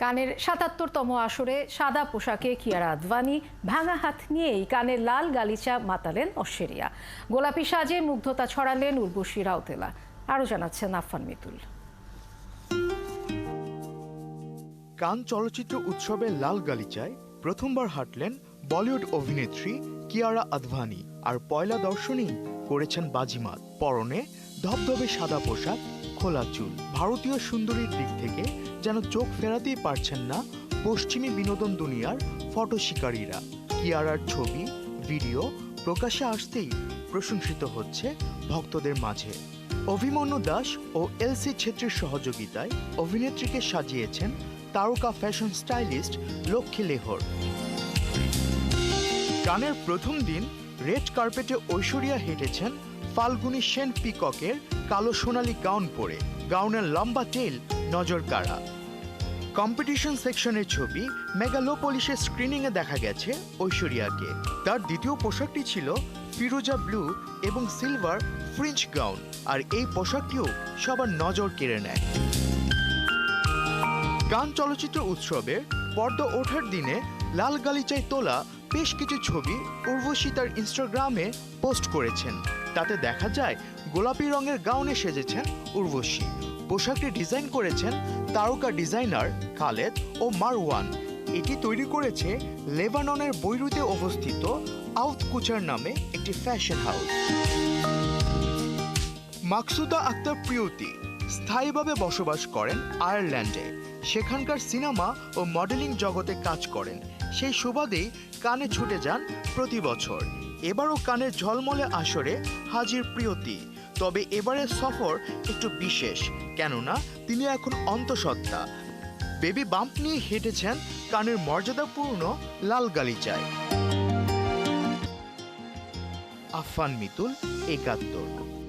কানের ৭৭তম আসরে সাদা পোশাকে কিয়ারা আদভানি ভাঙা হাত নিয়েই কানের লাল গালিচা মাতালেন ঐশ্বরিয়া। গোলাপি সাজে মুগ্ধতা ছড়ালেন উর্বশী রাউতেলা। আরও জানাচ্ছেন আফফান মিতুল। কান চলচ্চিত্র উৎসবের লাল গালিচায় প্রথমবার হাঁটলেন বলিউড অভিনেত্রী কিয়ারা আদভানি। আর পয়লা দর্শনেই করেছেন বাজিমাত। পরনে ধবধবে সাদা পোশাক, খোলা চুল। ভারতীয় সুন্দরীর দিক থেকে যেন চোখ ফেরাতেই পারছেন না পশ্চিমী বিনোদন দুনিয়ার ফটো শিকারীরা। কিয়ারার ছবি, ভিডিও প্রকাশ্যে আসতেই প্রশংসিত হচ্ছে ভক্তদের মাঝে। অভিমন্যু দাস ও এলসি ছেত্রীর সহযোগিতায় অভিনেত্রীকে সাজিয়েছেন তারকা ফ্যাশন স্টাইলিস্ট লক্ষ্মী লেহর। গানের প্রথম দিন রেড কার্পেটে ঐশ্বরিয়া হেঁটেছেন ফাল্গুনী সেন পিককের কালো সোনালী গাউন পরে। গাউনের লম্বা টেল নজর কাড়া। কম্পিটিশন সেকশনের ছবি মেগালোপলিসের স্ক্রিনিংয়ে দেখা গেছে ঐশ্বরিয়াকে। তার দ্বিতীয় পোশাকটি ছিল ফিরোজা ব্লু এবং সিলভার ফ্রিঞ্চ গাউন। আর এই পোশাকটিও সবার নজর কেড়ে নেয়। কান চলচ্চিত্র উৎসবের পর্দা ওঠার দিনে লাল গালিচায় তোলা বেশ কিছু ছবি উর্বশী তার ইনস্টাগ্রামে পোস্ট করেছেন। তাতে দেখা যায় গোলাপি রঙের গাউনে সেজেছেন উর্বশী। পোশাকটি ডিজাইন করেছেন তারকা ডিজাইনার খালেদ ও মারওয়ান। এটি তৈরি করেছে লেবাননের বৈরুতে অবস্থিত আউথ কুচার নামে একটি ফ্যাশন হাউস। মাকসুদা আক্তার প্রিয়তি স্থায়ীভাবে বসবাস করেন আয়ারল্যান্ডে। সেখানকার সিনেমা ও মডেলিং জগতে কাজ করেন। সেই সুবাদেই কানে ছুটে যান প্রতি বছর। এবারও কানের ঝলমলে আসরে হাজির প্রিয়তি। তবে এবারের সফর একটু বিশেষ, কেননা তিনি এখন অন্তঃসত্ত্বা। বেবি বাম্প নিয়ে হেঁটেছেন কানের মর্যাদাপূর্ণ লাল গালিচায়। আফফান মিতুল, ৭১।